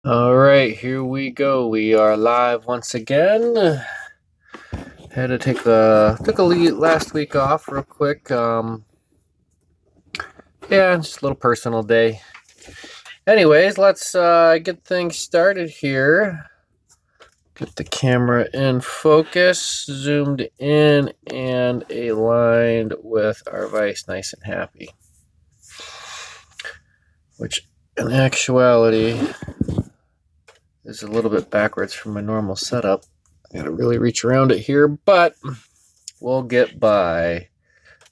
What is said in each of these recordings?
All right, here we go. We are live once again. Had to took a last week off real quick. Yeah, just a little personal day. Anyways, let's get things started here. Get the camera in focus, zoomed in, and aligned with our vise, nice and happy. Which, in actuality, is a little bit backwards from my normal setup. I gotta really reach around it here, but we'll get by.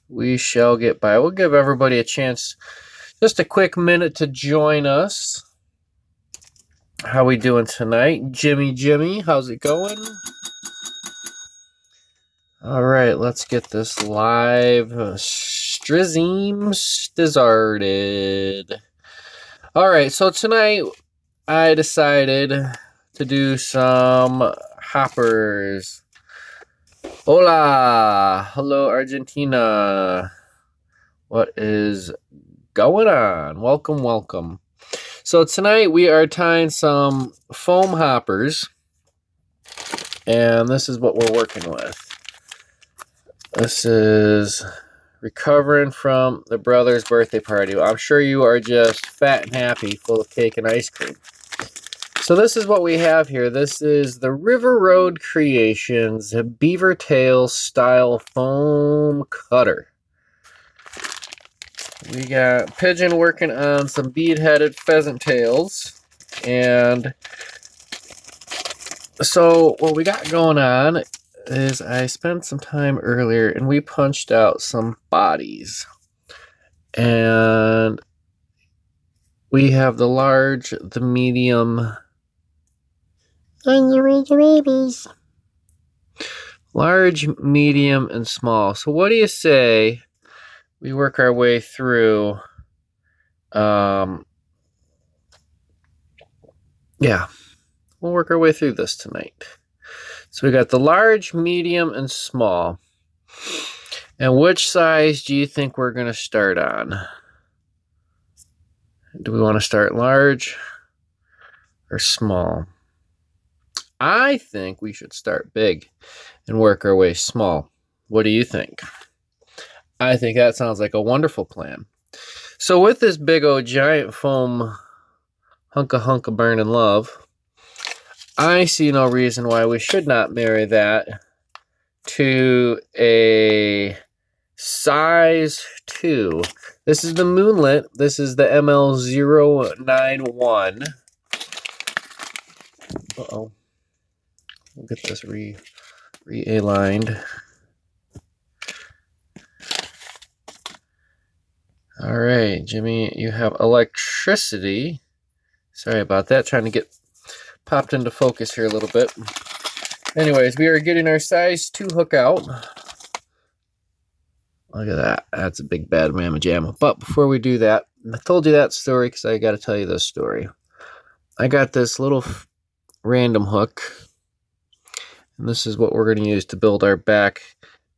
We shall get by. We'll give everybody a chance, just a quick minute to join us. How we doing tonight? Jimmy, how's it going? All right, let's get this live stream started. All right, so tonight I decided to do some hoppers. Hola, hello Argentina. What is going on? Welcome. So tonight we are tying some foam hoppers, and this is what we're working with. This is recovering from the brother's birthday party. I'm sure you are just fat and happy, full of cake and ice cream. So this is what we have here. This is the River Road Creations Beaver Tail Style Foam Cutter. We got Pigeon working on some bead-headed pheasant tails. And so what we got going on is I spent some time earlier and we punched out some bodies. And we have the large, the medium, and you read your babies. Large, medium, and small. So what do you say we work our way through? Yeah, we'll work our way through this tonight. So we got the large, medium, and small. And which size do you think we're going to start on? Do we want to start large or small? I think we should start big and work our way small. What do you think? I think that sounds like a wonderful plan. So with this big old giant foam hunka burning love, I see no reason why we should not marry that to a size 2. This is the Moonlit. This is the ML091. Uh-oh. We'll get this re-aligned. All right, Jimmy, you have electricity. Sorry about that. Trying to get popped into focus here a little bit. Anyways, we are getting our size 2 hook out. Look at that. That's a big bad mamma jamma. But before we do that, I told you that story because I got to tell you this story. I got this little random hook. And this is what we're going to use to build our back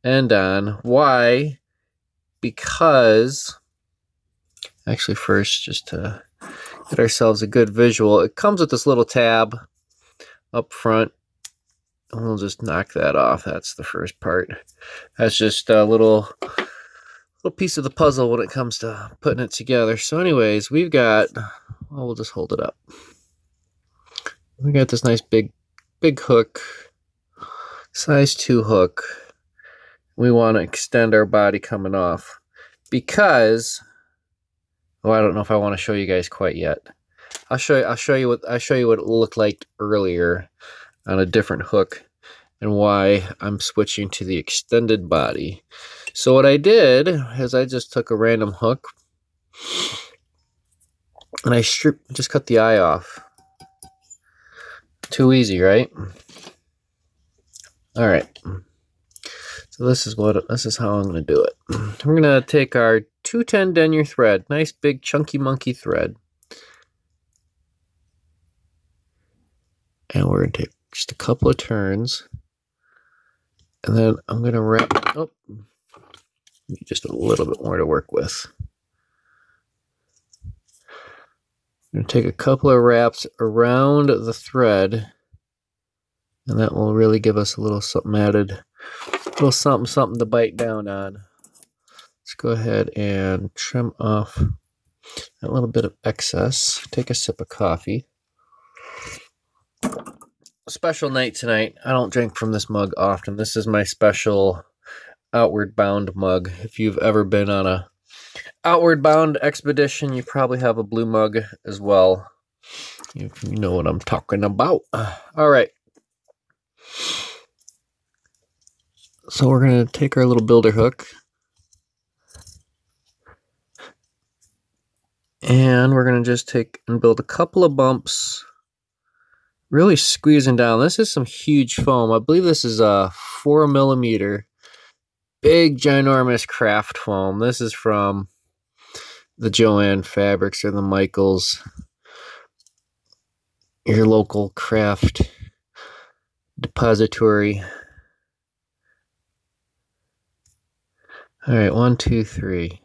end on. Why? Because, actually first, just to get ourselves a good visual, it comes with this little tab up front. And we'll just knock that off. That's the first part. That's just a little piece of the puzzle when it comes to putting it together. So anyways, we've got, well, we'll just hold it up. We got this nice big hook. Size 2 hook. We want to extend our body coming off because, well, I don't know if I want to show you guys quite yet. I'll show you what it looked like earlier on a different hook and why I'm switching to the extended body. So what I did is I just took a random hook and I just cut the eye off. Too easy, right? All right, so this is how I'm going to do it. We're going to take our 210 denier thread, nice big chunky monkey thread, and we're going to take just a couple of turns, and then I'm going to wrap. Oh, just a little bit more to work with. I'm going to take a couple of wraps around the thread, and that will really give us a little something added, a little something to bite down on. Let's go ahead and trim off a little bit of excess. Take a sip of coffee. Special night tonight. I don't drink from this mug often. This is my special Outward Bound mug. If you've ever been on a Outward Bound expedition, you probably have a blue mug as well. If you know what I'm talking about. All right. So we're going to take our little builder hook, and we're going to just take and build a couple of bumps, really squeezing down. This is some huge foam. I believe this is a 4mm big ginormous craft foam. This is from the Joann Fabrics or the Michaels, your local craft depository. All right, 1, 2, 3.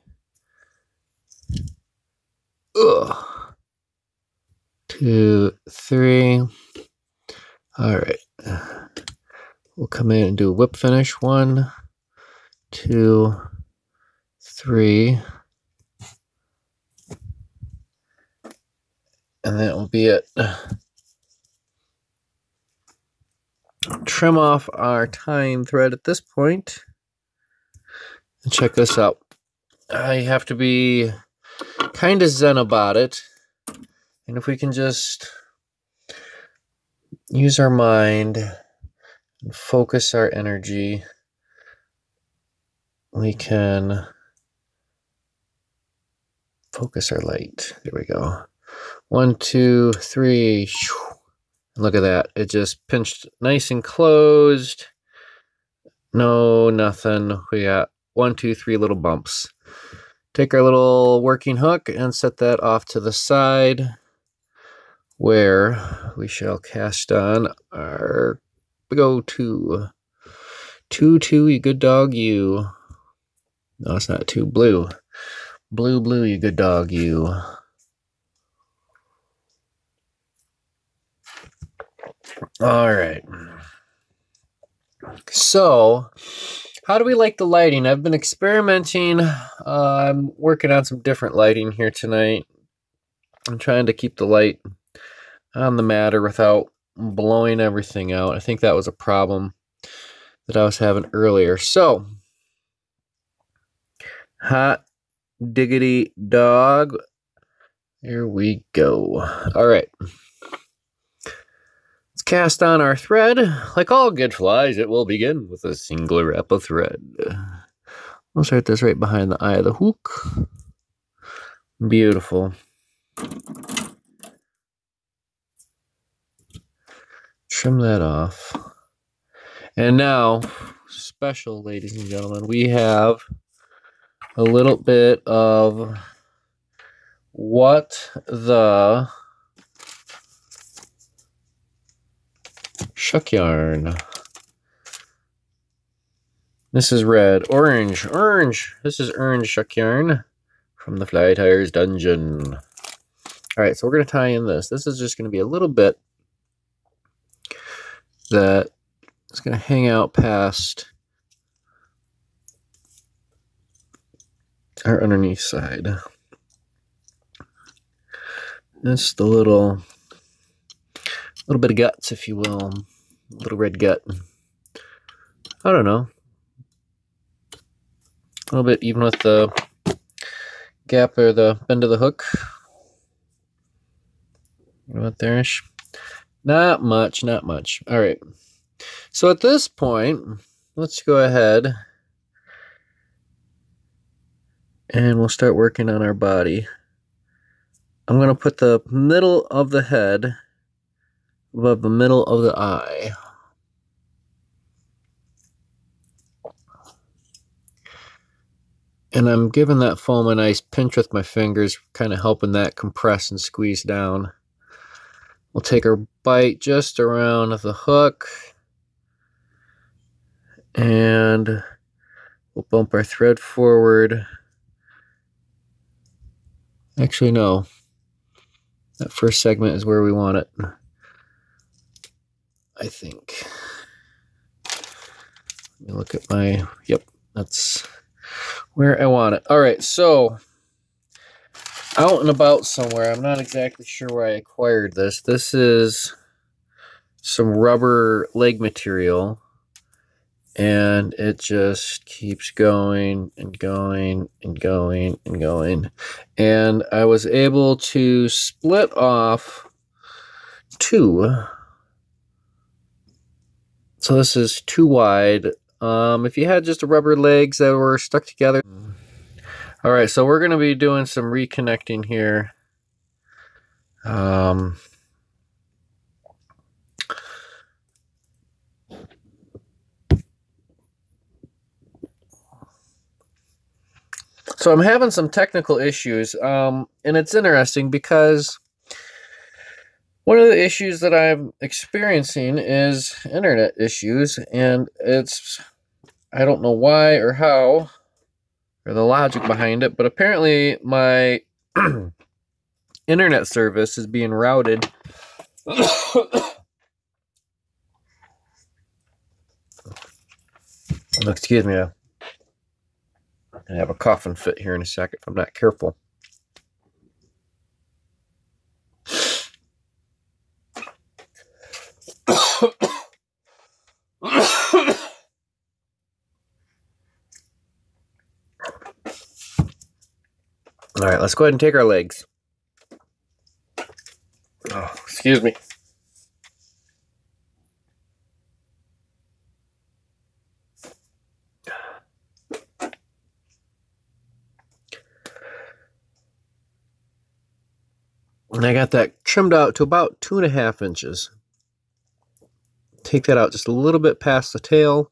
Ugh. 2, 3. All right. We'll come in and do a whip finish. 1, 2, 3. And that will be it. Trim off our tying thread at this point. And check this out. I have to be kind of zen about it. And if we can just use our mind and focus our energy, we can focus our light. There we go. 1, 2, 3. And look at that. It just pinched nice and closed. No, nothing. We got 1, 2, 3 little bumps. Take our little working hook and set that off to the side, where we shall cast on our big old 2. 2, 2, you good dog, you. No, it's not 2. Blue. Blue, blue, you good dog, you. All right. So, how do we like the lighting? I've been experimenting. I'm working on some different lighting here tonight. I'm trying to keep the light on the matter without blowing everything out. I think that was a problem that I was having earlier. So, hot diggity dog. Here we go. All right. Let's cast on our thread. Like all good flies, it will begin with a single wrap of thread. We'll start this right behind the eye of the hook. Beautiful. Trim that off. And now, special, ladies and gentlemen, we have a little bit of what the shuck yarn. This is red, orange. This is orange shuck yarn from the Fly Tires Dungeon. All right, so we're going to tie in this. This is just going to be a little bit that is going to hang out past our underneath side. Just a little bit of guts, if you will. A little red gut. I don't know. A little bit even with the gap or the bend of the hook. You know what there-ish? Not much, not much. All right. So at this point, let's go ahead and we'll start working on our body. I'm going to put the middle of the head above the middle of the eye. And I'm giving that foam a nice pinch with my fingers, kind of helping that compress and squeeze down. We'll take our bite just around the hook. And we'll bump our thread forward. Actually, no. That first segment is where we want it, I think. Let me look at my, yep, that's where I want it. All right, so out and about somewhere, I'm not exactly sure where I acquired this. This is some rubber leg material, and it just keeps going and going and going and going. And I was able to split off two. So this is 2 wide. If you had just the rubber legs that were stuck together. All right, so we're going to be doing some reconnecting here. So I'm having some technical issues, and it's interesting because one of the issues that I'm experiencing is internet issues, and I don't know why or how, or the logic behind it, but apparently my internet service is being routed. Excuse me, I'm gonna have a coughing fit here in a second if I'm not careful. All right, let's go ahead and take our legs. Oh, excuse me. And I got that trimmed out to about 2.5 inches. Take that out just a little bit past the tail.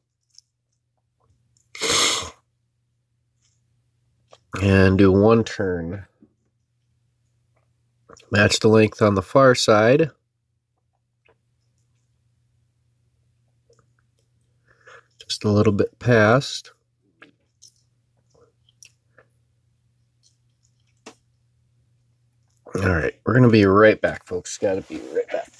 And do 1 turn. Match the length on the far side. Just a little bit past. All right, we're going to be right back, folks. Got to be right back.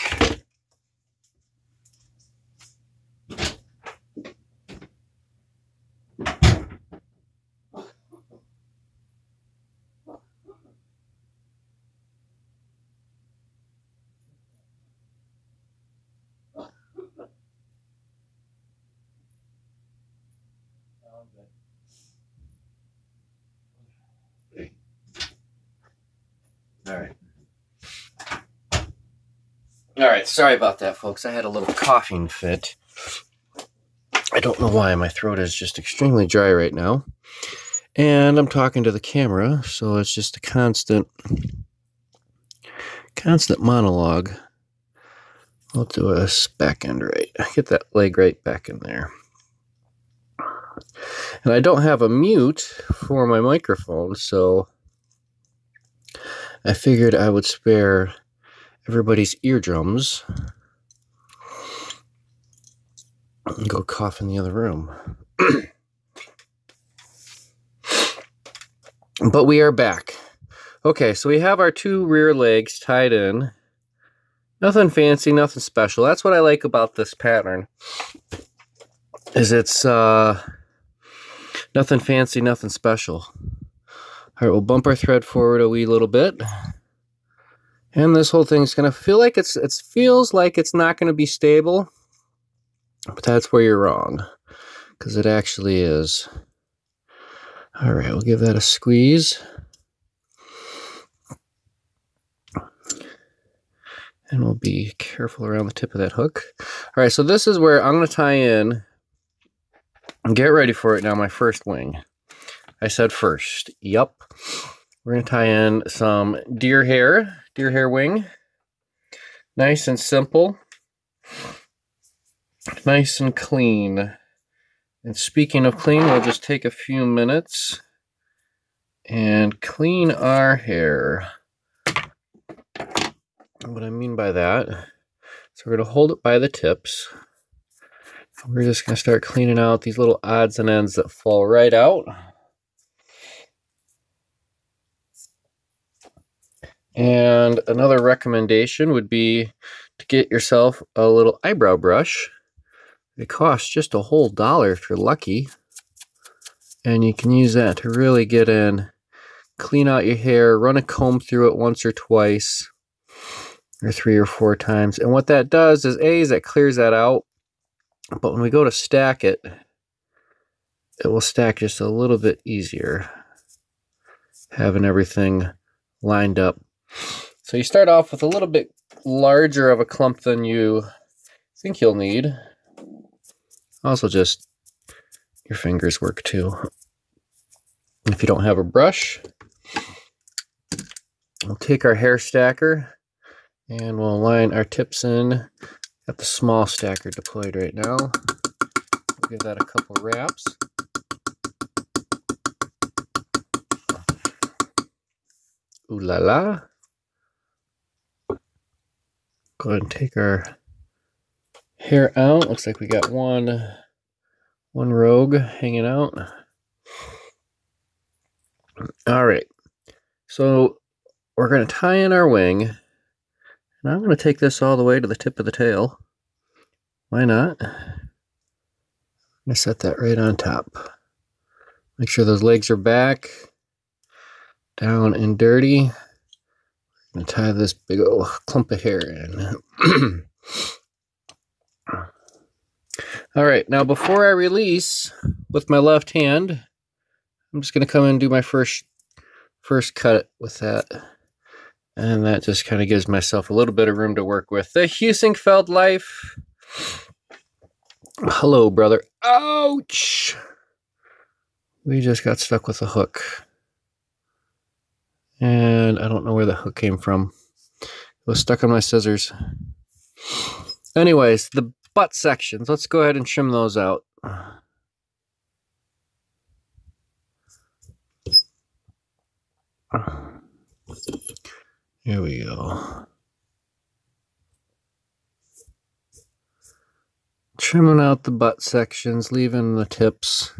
All right, sorry about that, folks. I had a little coughing fit. I don't know why. My throat is just extremely dry right now. And I'm talking to the camera, so it's just a constant monologue. I'll do a back end right. Get that leg right back in there. And I don't have a mute for my microphone, so I figured I would spare everybody's eardrums and go cough in the other room. But we are back. Okay, so we have our 2 rear legs tied in. Nothing fancy, nothing special. That's what I like about this pattern. Is it's nothing fancy, nothing special. All right, we'll bump our thread forward a wee little bit. And this whole thing's gonna feel like it feels like it's not gonna be stable, but that's where you're wrong, because it actually is. All right, we'll give that a squeeze. And we'll be careful around the tip of that hook. All right, so this is where I'm gonna tie in, and get ready for it now, my first wing. I said first, yep. We're gonna tie in some deer hair wing. Nice and simple. Nice and clean. And speaking of clean, we'll just take a few minutes and clean our hair. What I mean by that, so we're going to hold it by the tips. We're just going to start cleaning out these little odds and ends that fall right out. And another recommendation would be to get yourself a little eyebrow brush. It costs just a whole $1 if you're lucky. And you can use that to really get in, clean out your hair, run a comb through it once or twice, or 3 or 4 times. And what that does is that clears that out. But when we go to stack it, it will stack just a little bit easier, having everything lined up. So you start off with a little bit larger of a clump than you think you'll need. Also, just your fingers work too. If you don't have a brush, we'll take our hair stacker and we'll line our tips in. Got the small stacker deployed right now. We'll give that a couple wraps. Ooh la la. Go ahead and take our hair out. Looks like we got one rogue hanging out. All right, so we're going to tie in our wing, and I'm going to take this all the way to the tip of the tail. Why not? I'm going to set that right on top. Make sure those legs are back, down and dirty. I'm going to tie this big old clump of hair in. All right, now before I release with my left hand, I'm just going to come in and do my first cut with that. And that just kind of gives myself a little bit of room to work with. The Husingfeld Life. Hello, brother. Ouch! We just got stuck with a hook. And I don't know where the hook came from. It was stuck on my scissors. Anyways, the butt sections. Let's go ahead and trim those out. Here we go. Trimming out the butt sections, leaving the tips.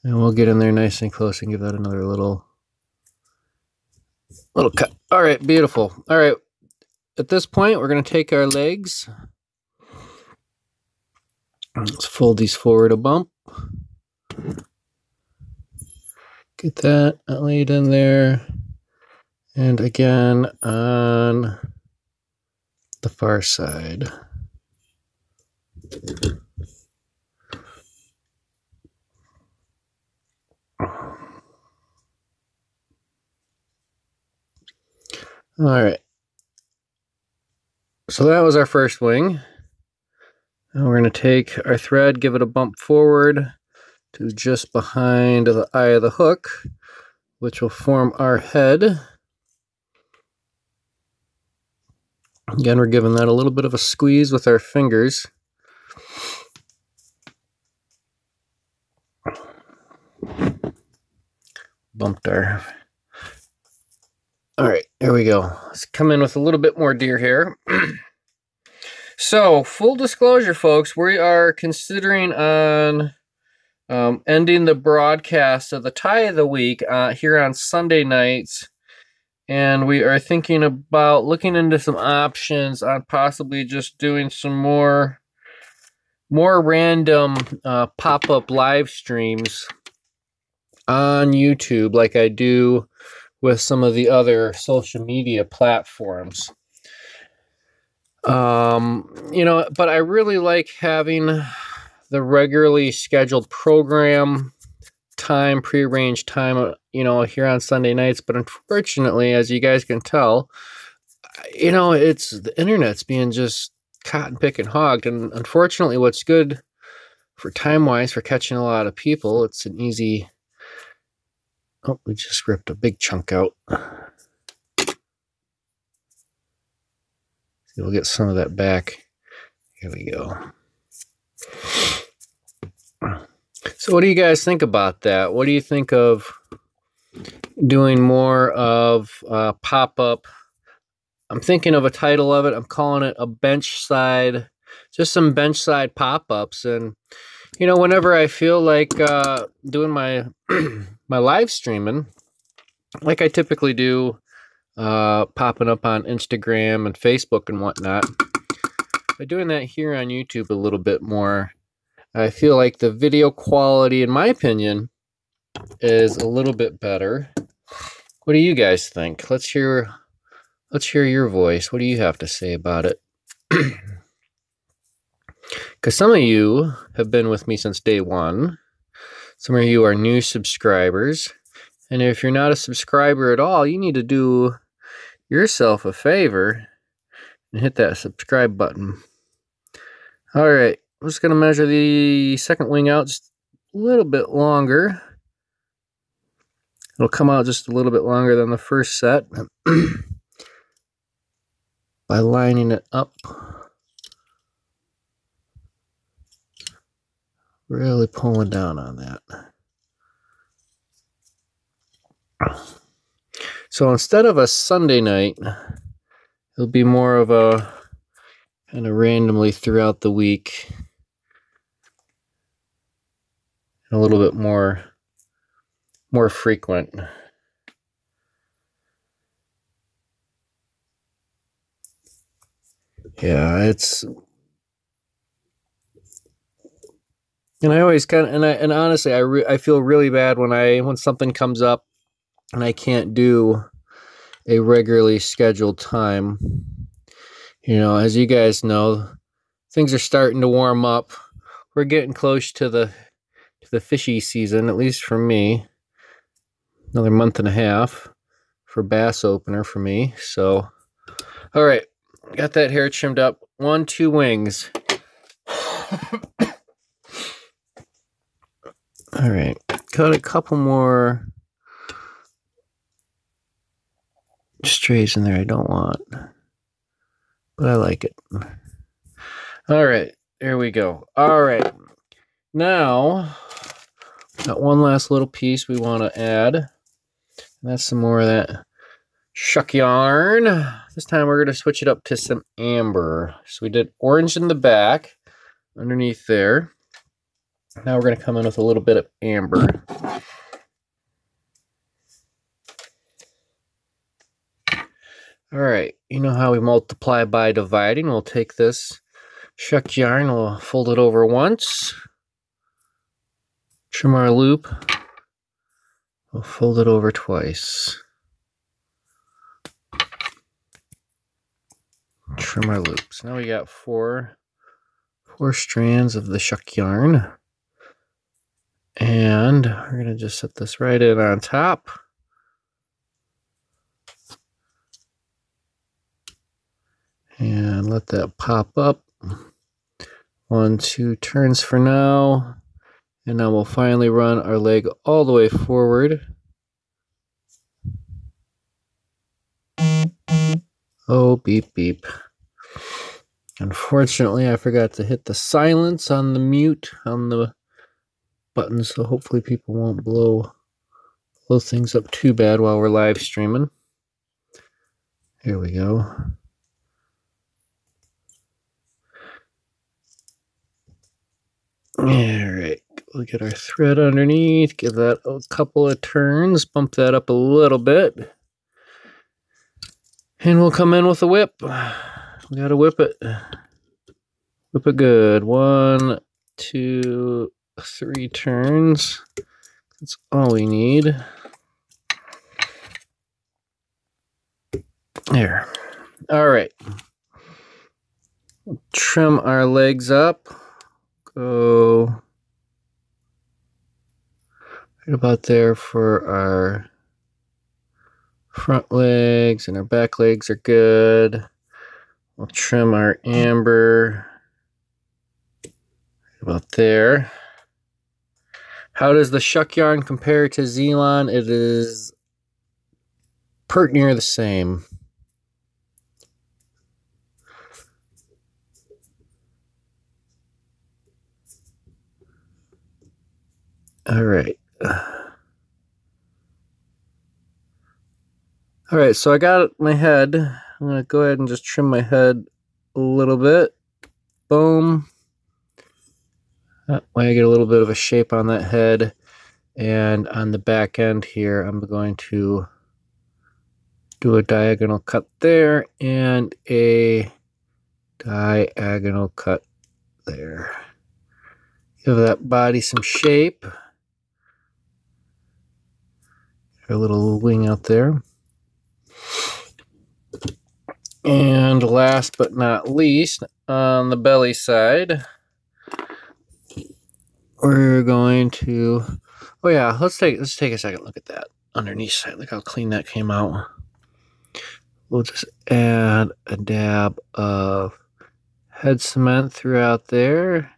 And we'll get in there nice and close and give that another little cut. All right, beautiful. All right, at this point, we're going to take our legs. Let's fold these forward a bump. Get that laid in there. And again on the far side. All right. So that was our first wing. Now we're going to take our thread, give it a bump forward to just behind the eye of the hook, which will form our head. Again, we're giving that a little bit of a squeeze with our fingers. Bumped our... All right, there we go. Let's come in with a little bit more deer hair. So, full disclosure, folks, we are considering on ending the broadcast of the tie of the week here on Sunday nights. And we are thinking about looking into some options on possibly just doing some more random pop-up live streams on YouTube like I do with some of the other social media platforms. You know, but I really like having the regularly scheduled program time, prearranged time, you know, here on Sunday nights. But unfortunately, as you guys can tell, you know, it's the internet's being just cotton picking hogged. And unfortunately, what's good for time-wise for catching a lot of people, it's an easy... Oh, we just ripped a big chunk out. See, we'll get some of that back. Here we go. So what do you guys think about that? What do you think of doing more of pop-up? I'm thinking of a title of it. I'm calling it a bench side, just some bench side pop-ups. And, you know, whenever I feel like doing my my live streaming, like I typically do popping up on Instagram and Facebook and whatnot. By doing that here on YouTube a little bit more, I feel like the video quality, in my opinion, is a little bit better. What do you guys think? Let's hear your voice. What do you have to say about it? Because some of you have been with me since day one. Some of you are new subscribers. And if you're not a subscriber at all, you need to do yourself a favor and hit that subscribe button. All right, I'm just going to measure the second wing out just a little bit longer. It'll come out just a little bit longer than the first set by lining it up. Really pulling down on that. So instead of a Sunday night, it'll be more of a kind of randomly throughout the week. A little bit more frequent. Yeah, it's, and I always kind of, and honestly, I feel really bad when something comes up and I can't do a regularly scheduled time. You know, as you guys know, things are starting to warm up. We're getting close to the fishy season, at least for me. Another month and a half for bass opener for me. So, all right, got that hair trimmed up. 1, 2 wings. All right, cut a couple more strays in there I don't want, but I like it. All right, there we go. All right, now got one last little piece we want to add, and that's some more of that shuck yarn. This time we're going to switch it up to some amber. So we did orange in the back underneath there. Now we're going to come in with a little bit of amber. All right, you know how we multiply by dividing. We'll take this shuck yarn, we'll fold it over once, trim our loop, we'll fold it over twice, trim our loops. Now we got four strands of the shuck yarn, and we're going to just set this right in on top. And let that pop up. 1, 2 turns for now. And now we'll finally run our leg all the way forward. Oh, beep, beep. Unfortunately, I forgot to hit the silence on the mute on the button, so hopefully people won't blow things up too bad while we're live streaming. Here we go. All right, we'll get our thread underneath, give that a couple of turns, bump that up a little bit, and we'll come in with a whip. We gotta whip it good. 1, 2, 3 turns. That's all we need. There. All right. Trim our legs up. Go right about there for our front legs, and our back legs are good. We'll trim our amber right about there. How does the shuck yarn compare to Zelon? It is pert near the same. All right. All right, so I got my head. I'm going to go ahead and just trim my head a little bit. Boom. That way I get a little bit of a shape on that head. And on the back end here, I'm going to do a diagonal cut there and a diagonal cut there. Give that body some shape. A little wing out there. And last but not least, on the belly side, we're going to, oh yeah, let's take a second look at that underneath side. Look how clean that came out. We'll just add a dab of head cement throughout there.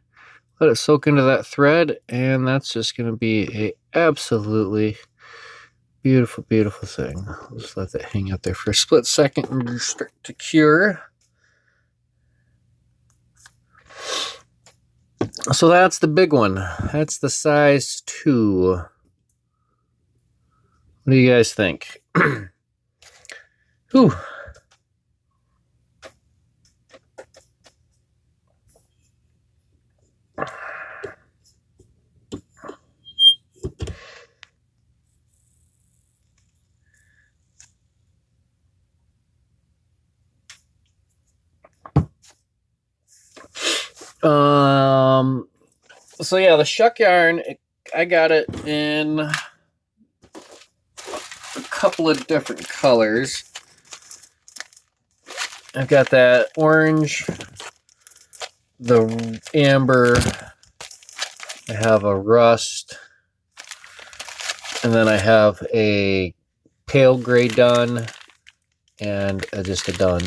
Let it soak into that thread, and that's just going to be a absolutely beautiful, beautiful thing. I'll just let that hang out there for a split second and start to cure. So that's the big one. That's the size 2. What do you guys think? Whew. So yeah, the shuck yarn, I got it in a couple of different colors. I've got that orange, the amber, I have a rust, and then I have a pale gray dun, and just a dun.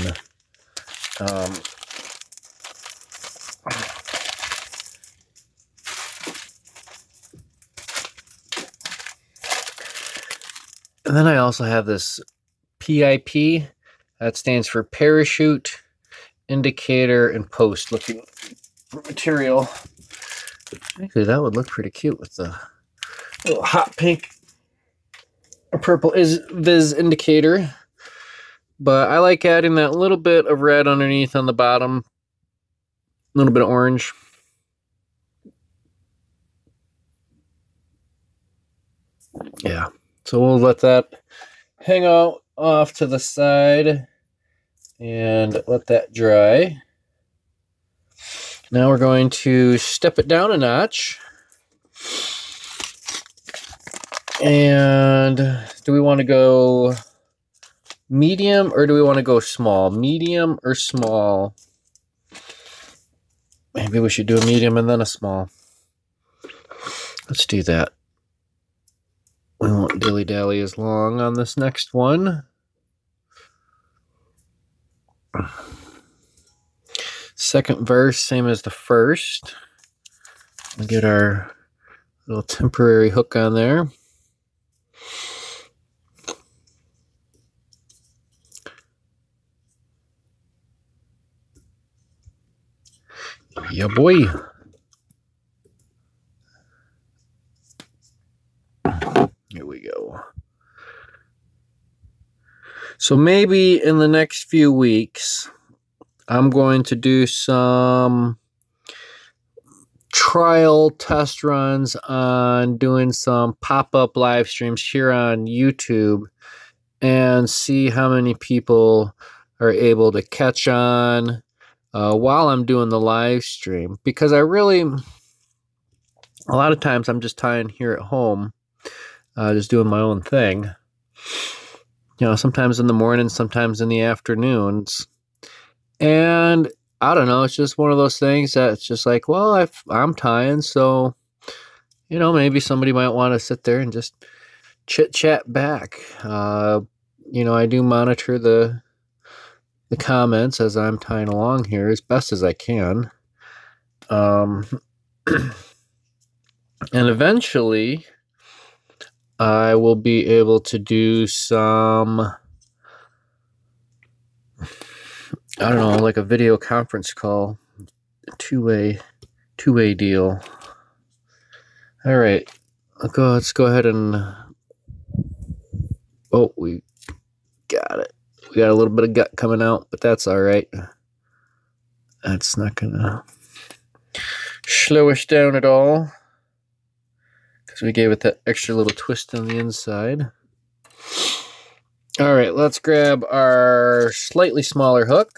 And then I also have this PIP, that stands for Parachute, Indicator, and Post looking material. Actually, that would look pretty cute with the little hot pink or purple Viz indicator. But I like adding that little bit of red underneath on the bottom, a little bit of orange. Yeah. So we'll let that hang out off to the side and let that dry. Now we're going to step it down a notch. And do we want to go medium or do we want to go small? Medium or small? Maybe we should do a medium and then a small. Let's do that. We won't dilly-dally as long on this next one. Second verse, same as the first. We'll get our little temporary hook on there. Yeah, boy. Here we go. So maybe in the next few weeks, I'm going to do some trial test runs on doing some pop-up live streams here on YouTube and see how many people are able to catch on while I'm doing the live stream. Because a lot of times I'm just tying here at home, just doing my own thing. You know, sometimes in the morning, sometimes in the afternoons. And I don't know, it's just one of those things that it's just like, well, I'm tying, so, you know, maybe somebody might want to sit there and just chit-chat back. You know, I do monitor the comments as I'm tying along here as best as I can. And eventually, I will be able to do some, I don't know, like a video conference call, two-way deal. All right, let's go ahead and, oh, we got it. We got a little bit of gut coming out, but that's all right. That's not gonna slow us down at all, because we gave it that extra little twist on the inside. All right, let's grab our slightly smaller hook.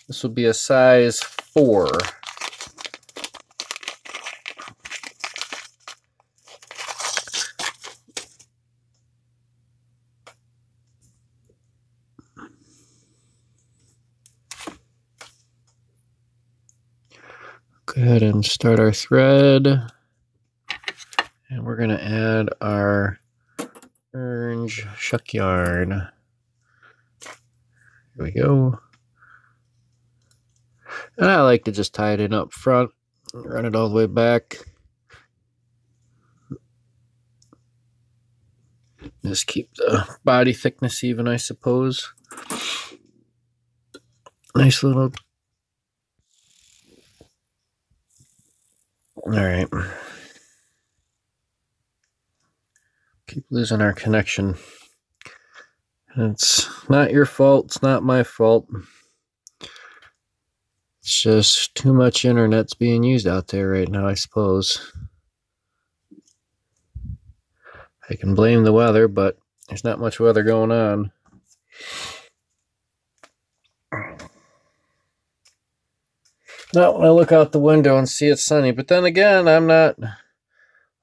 This will be a size 4. Go ahead and start our thread. And we're going to add our orange shuck yarn. Here we go. And I like to just tie it in up front, run it all the way back. Just keep the body thickness even, I suppose. Nice little... Alright. Keep losing our connection. It's not your fault, it's not my fault. It's just too much internet's being used out there right now, I suppose. I can blame the weather, but there's not much weather going on. Not when I look out the window and see it's sunny, but then again, I'm not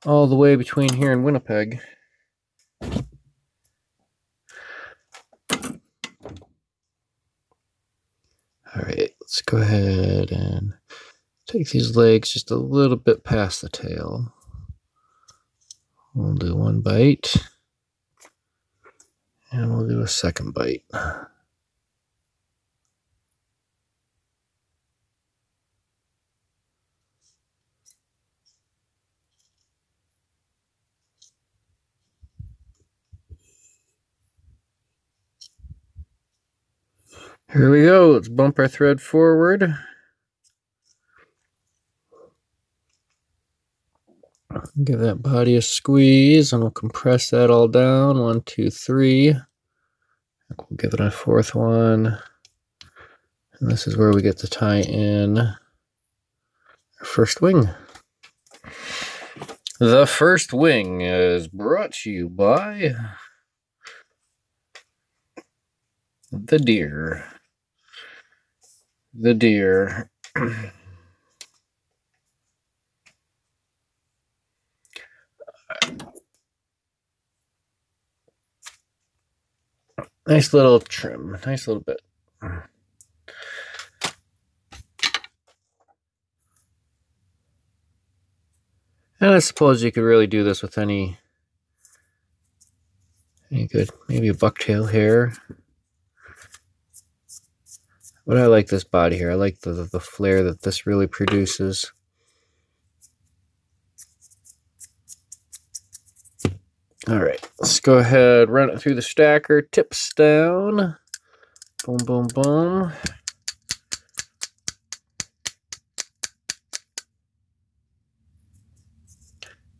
all the way between here and Winnipeg. Alright, let's go ahead and take these legs just a little bit past the tail. We'll do one bite, and we'll do a second bite. Here we go, let's bump our thread forward. Give that body a squeeze, and we'll compress that all down. 1, 2, 3. We'll give it a 4th one. And this is where we get to tie in our first wing. The first wing is brought to you by the deer. The deer. Nice little trim, nice little bit. And I suppose you could really do this with any good, maybe a bucktail hair. But I like this body here. I like the flare that this really produces. All right, let's go ahead, run it through the stacker, tips down. Boom, boom, boom.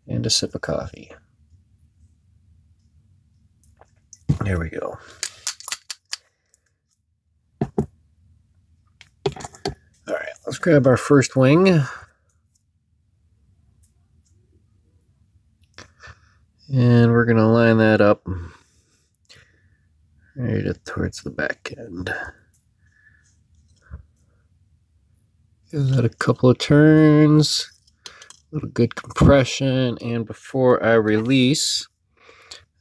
And a sip of coffee. There we go. All right, let's grab our first wing. And we're going to line that up right towards the back end. Give that a couple of turns, a little good compression, and before I release,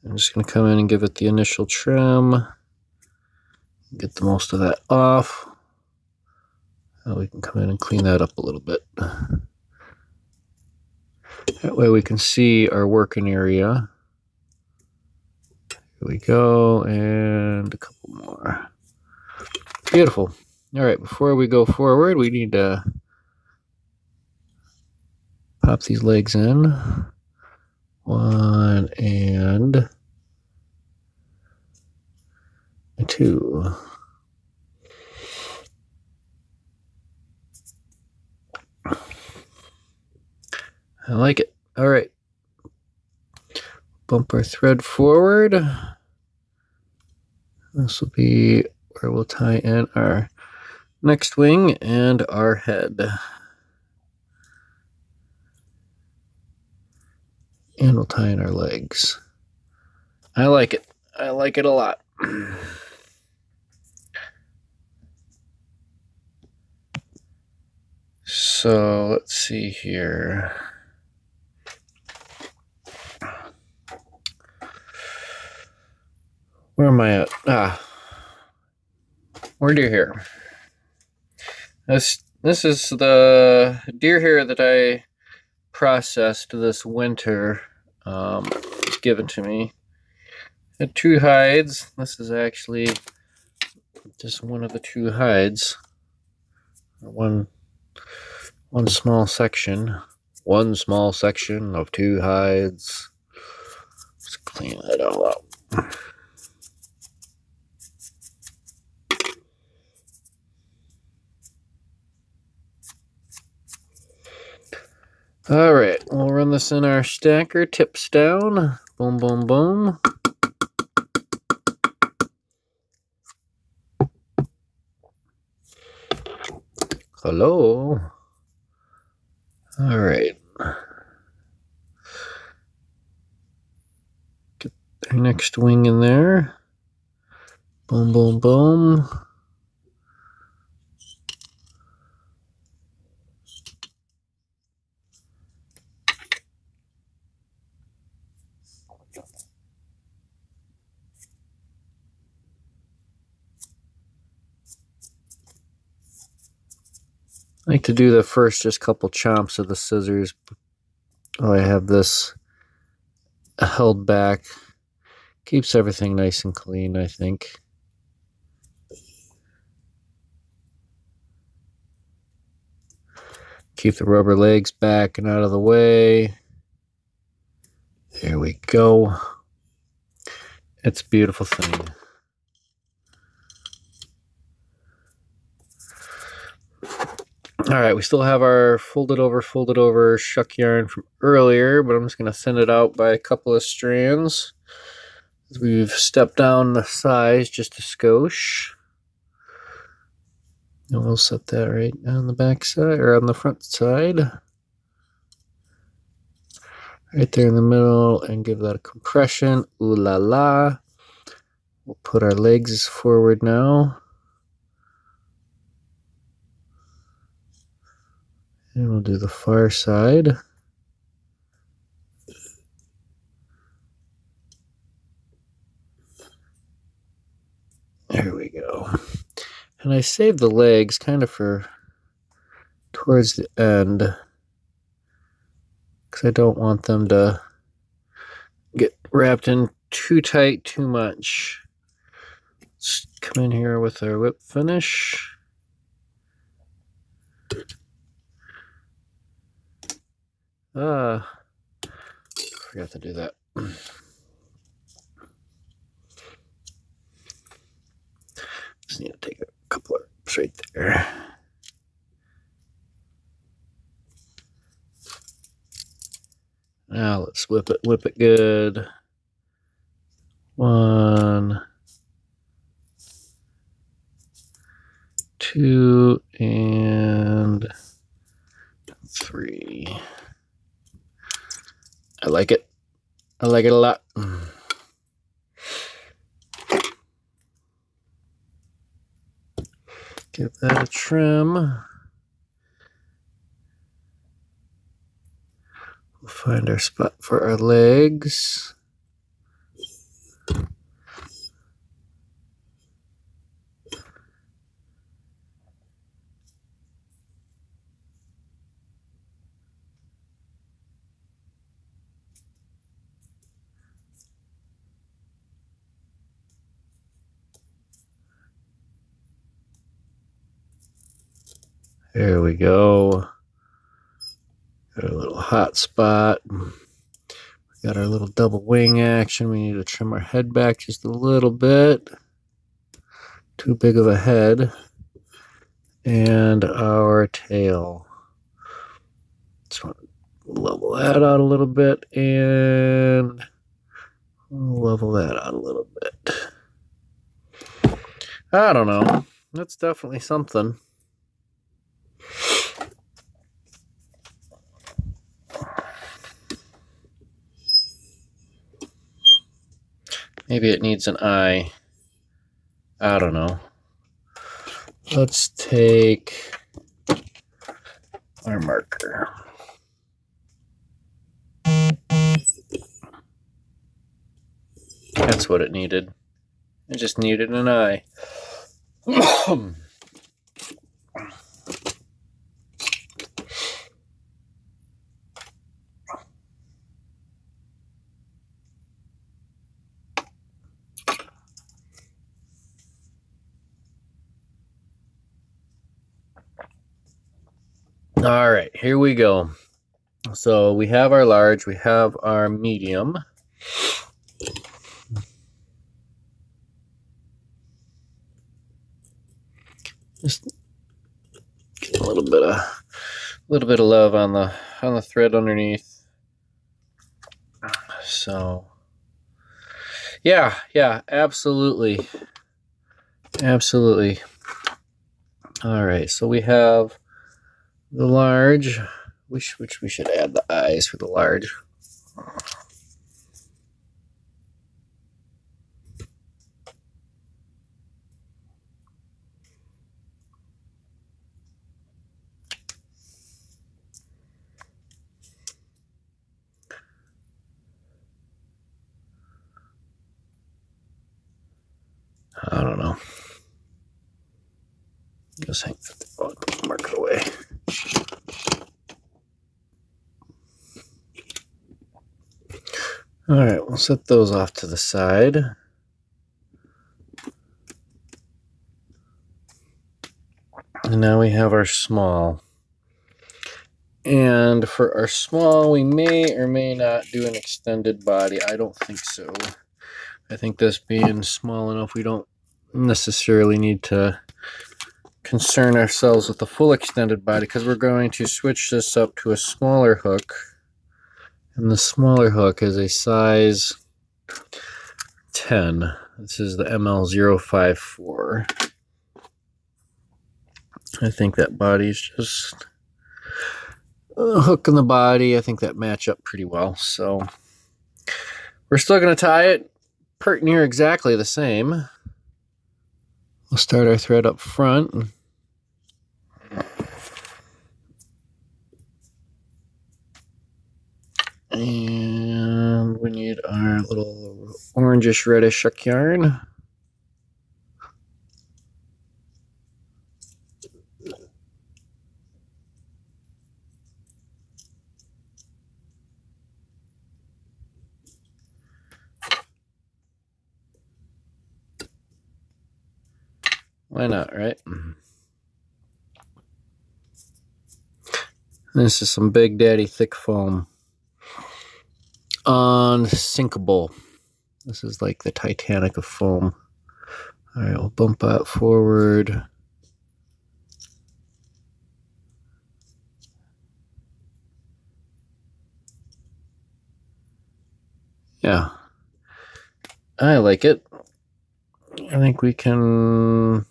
I'm just going to come in and give it the initial trim, get the most of that off. Now we can come in and clean that up a little bit. That way we can see our working area. Here we go, and a couple more. Beautiful. All right, before we go forward, we need to pop these legs in. 1 and 2. I like it. All right. Bump our thread forward. This will be where we'll tie in our next wing and our head. And we'll tie in our legs. I like it. I like it a lot. So let's see here. Where am I at? More deer hair. This is the deer hair that I processed this winter. It's given to me. The 2 hides. This is actually just one of the 2 hides. One small section. One small section of 2 hides. Let's clean that all up. All right, we'll run this in our stacker, tips down. Boom, boom, boom. Hello. All right. Get our next wing in there. Boom, boom, boom. I like to do the first just couple chomps of the scissors. Oh, I have this held back. Keeps everything nice and clean, I think. Keep the rubber legs back and out of the way. There we go. It's a beautiful thing. All right, we still have our folded over shuck yarn from earlier, but I'm just going to thin it out by a couple of strands. We've stepped down the size just a skosh. And we'll set that right on the back side, or on the front side. Right there in the middle, and give that a compression. Ooh la la. We'll put our legs forward now. And we'll do the far side. There we go. And I saved the legs kind of for towards the end, because I don't want them to get wrapped in too tight too much. Let's come in here with our whip finish. Forgot to do that. Just need to take a couple of rips right there. Now let's whip it good. 1, 2, and 3. I like it. I like it a lot. Give that a trim. We'll find our spot for our legs. There we go. Got a little hot spot. We got our little double wing action. We need to trim our head back just a little bit. Too big of a head. And our tail. Just want to level that out a little bit and level that out a little bit. I don't know. That's definitely something. Maybe it needs an eye. I don't know. Let's take our marker. That's what it needed. It just needed an eye. All right, here we go. So we have our large, we have our medium. Just get a little bit of love on the thread underneath. So yeah, absolutely. All right, so we have the large, which we should add the eyes for the large. I don't know. Just hang the marker away. All right, we'll set those off to the side. And now we have our small. And for our small, we may or may not do an extended body. I don't think so. I think this being small enough, we don't necessarily need to concern ourselves with the full extended body, because we're going to switch this up to a smaller hook. And the smaller hook is a size 10. This is the ML054. I think that body's just a hook in the body. I think that match up pretty well. So we're still going to tie it pretty near exactly the same. We'll start our thread up front. And we need our little orangish reddish shuck yarn. Why not, right? This is some Big Daddy thick foam. Unsinkable. This is like the Titanic of foam. All right, we'll bump that forward. Yeah, I like it. I think we can,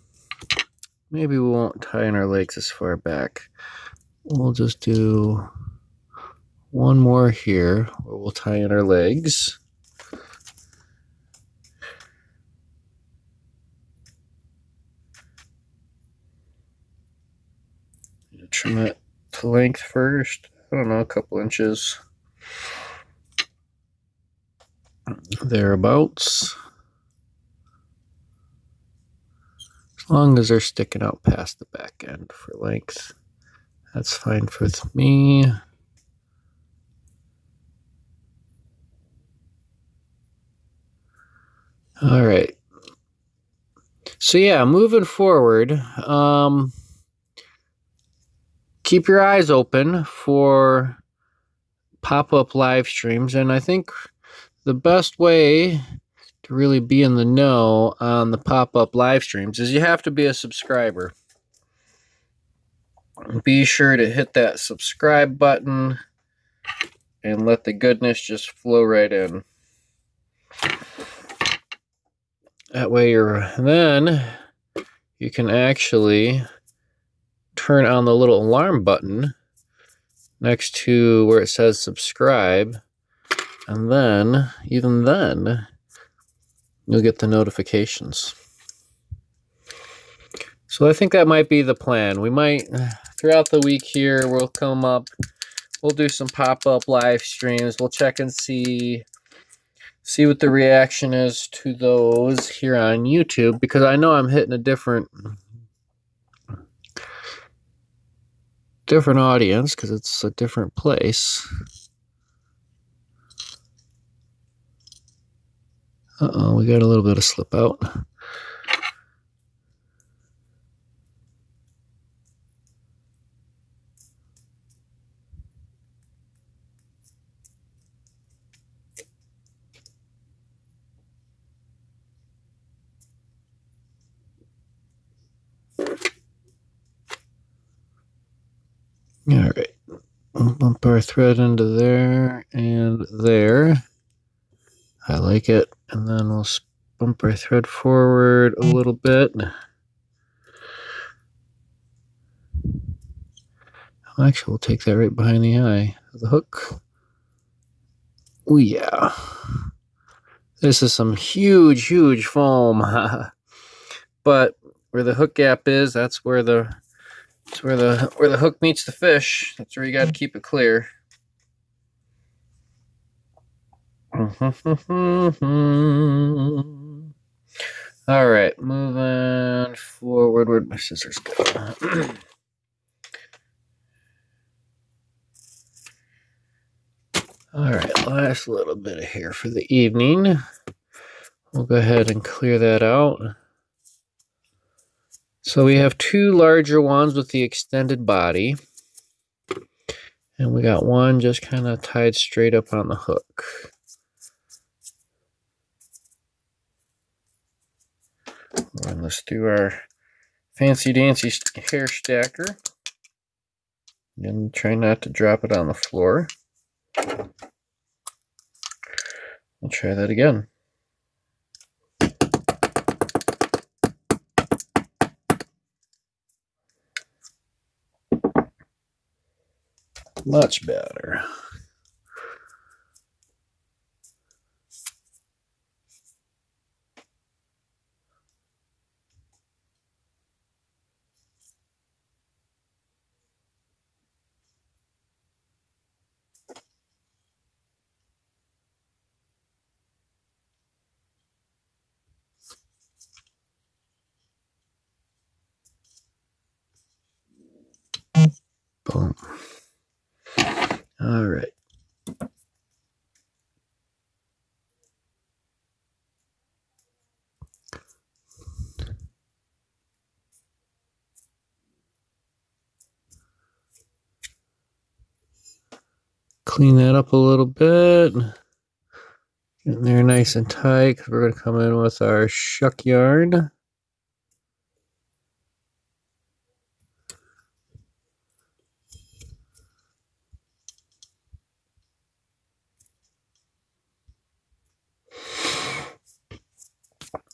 maybe we won't tie in our legs as far back. We'll just do one more here where we'll tie in our legs. Trim it to length first. I don't know, a couple inches. Thereabouts. As long as they're sticking out past the back end for length, that's fine with me. All right. So yeah, moving forward, keep your eyes open for pop-up live streams, and I think the best way to really be in the know on the pop-up live streams is you have to be a subscriber. Be sure to hit that subscribe button and let the goodness just flow right in. That way then you can actually turn on the little alarm button next to where it says subscribe, and then, even then, you'll get the notifications. So I think that might be the plan. We might, throughout the week here, we'll come up, we'll do some pop-up live streams. We'll check and see what the reaction is to those here on YouTube, because I know I'm hitting a different audience because it's a different place. Uh-oh, we got a little bit of slip out. All right, we'll bump our thread into there and there. I like it. And then we'll bump our thread forward a little bit. Actually, we'll take that right behind the eye of the hook. Oh yeah. This is some huge, huge foam. But where the hook gap is, that's where the hook meets the fish. That's where you got to keep it clear. All right, moving forward. Where'd my scissors go? All right, last little bit of hair for the evening. We'll go ahead and clear that out. So we have two larger ones with the extended body. And we got one just kind of tied straight up on the hook. We'll run this through our fancy dancy hair stacker. And try not to drop it on the floor. We'll try that again. Much better. Boom. All right. Clean that up a little bit. Getting there nice and tight, because we're going to come in with our shuck yarn.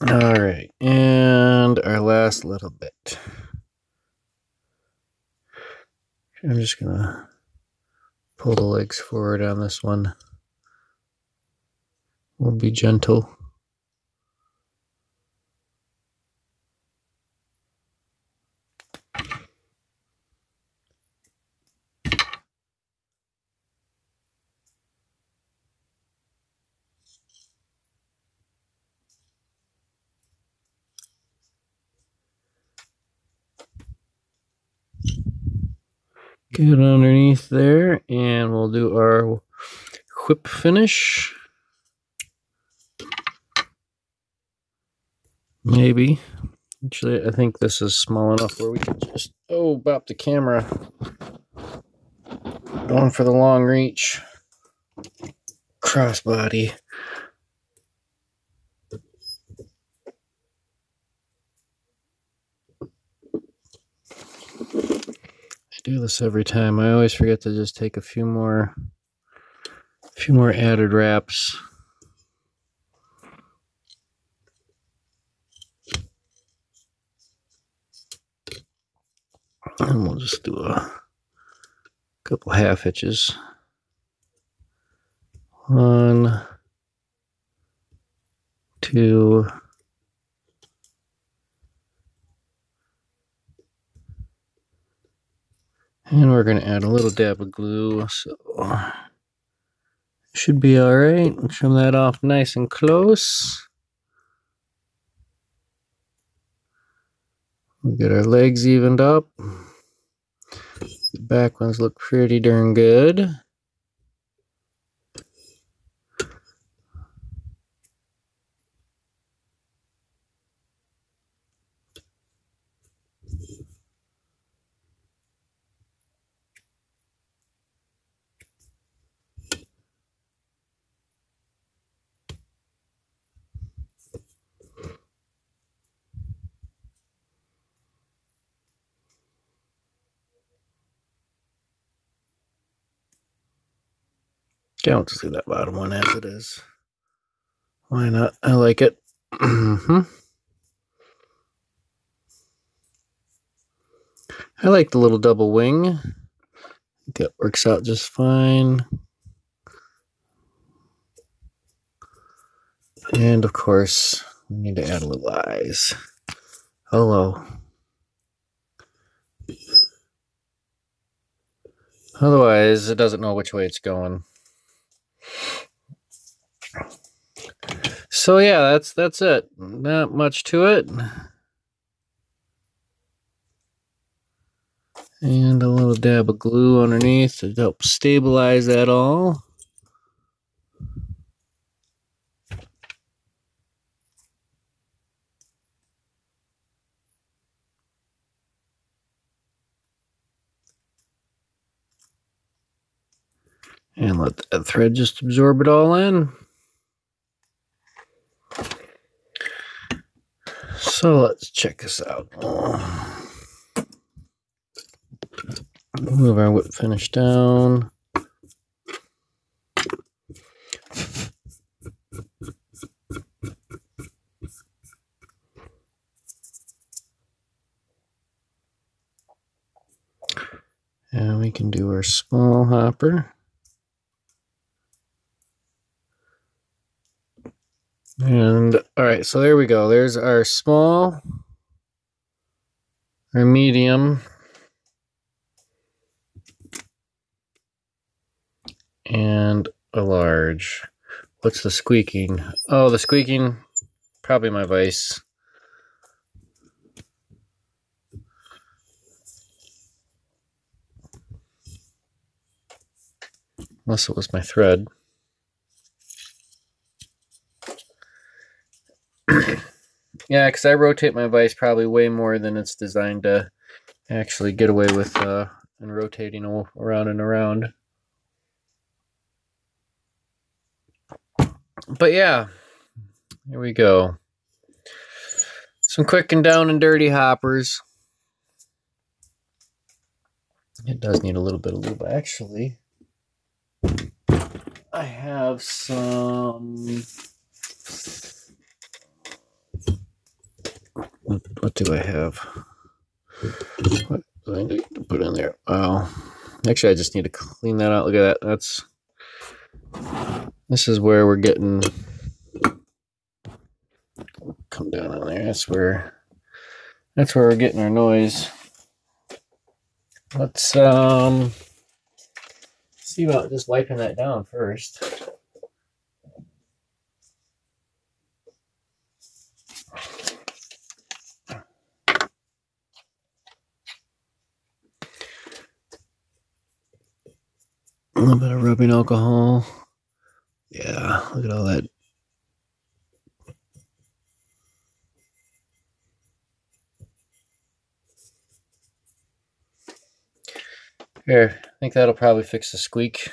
All right, and our last little bit. I'm just going to pull the legs forward on this one. We'll be gentle. Get underneath there, and we'll do our whip finish. Maybe. Actually, I think this is small enough where we can just, bop the camera. Going for the long reach. Crossbody. I do this every time. I always forget to just take a few more added wraps. And we'll just do a couple half hitches. 1, 2. And we're going to add a little dab of glue, so should be all right. Trim that off nice and close. We'll get our legs evened up. The back ones look pretty darn good. Okay, I'll just leave that bottom one as it is. Why not? I like it. I like the little double wing. I think that works out just fine. And of course, we need to add a little eyes. Hello. Otherwise, it doesn't know which way it's going. So yeah, that's it. Not much to it. And a little dab of glue underneath to help stabilize that all. And let that thread just absorb it all in. So let's check this out. Move our whip finish down. And we can do our small hopper. And all right, so there we go. There's our small, our medium, and a large. What's the squeaking? Oh, the squeaking, probably my vise. Unless it was my thread. Yeah, because I rotate my vise probably way more than it's designed to actually get away with and rotating around and around. But yeah, here we go. Some quick and down and dirty hoppers. It does need a little bit of lube, actually. I have some... What do I have? What do I need to put in there? Oh, actually, I just need to clean that out. Look at that. This is where we're getting. Come down on there. That's where we're getting our noise. Let's see about just wiping that down first. A little bit of rubbing alcohol. Yeah, look at all that. Here, I think that'll probably fix the squeak.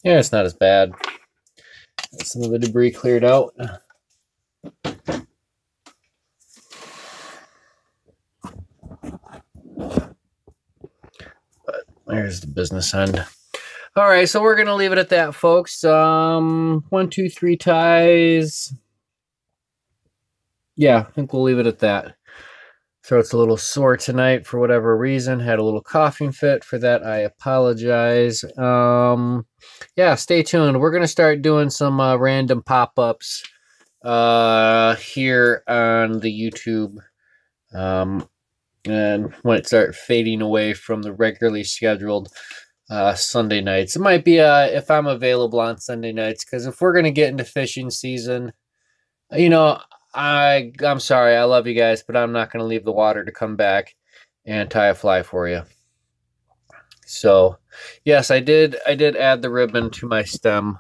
Yeah, it's not as bad. Some of the debris cleared out. There's the business end. All right, so we're gonna leave it at that, folks. 1, 2, 3 ties. Yeah, I think we'll leave it at that. Throat's a little sore tonight for whatever reason. Had a little coughing fit. For that, I apologize. Yeah, stay tuned. We're going to start doing some random pop-ups here on the YouTube. And when it starts fading away from the regularly scheduled Sunday nights. It might be if I'm available on Sunday nights, because if we're going to get into fishing season, you know, I'm sorry, I love you guys, but I'm not going to leave the water to come back and tie a fly for you. So, yes, I did add the ribbon to my stem.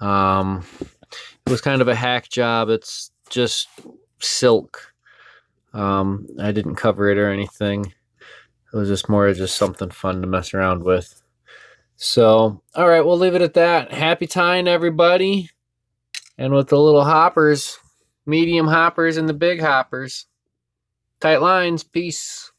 It was kind of a hack job. It's just silk. I didn't cover it or anything. It was just more just something fun to mess around with. So, all right, we'll leave it at that. Happy tying, everybody. And with the little hoppers, medium hoppers and the big hoppers. Tight lines. Peace.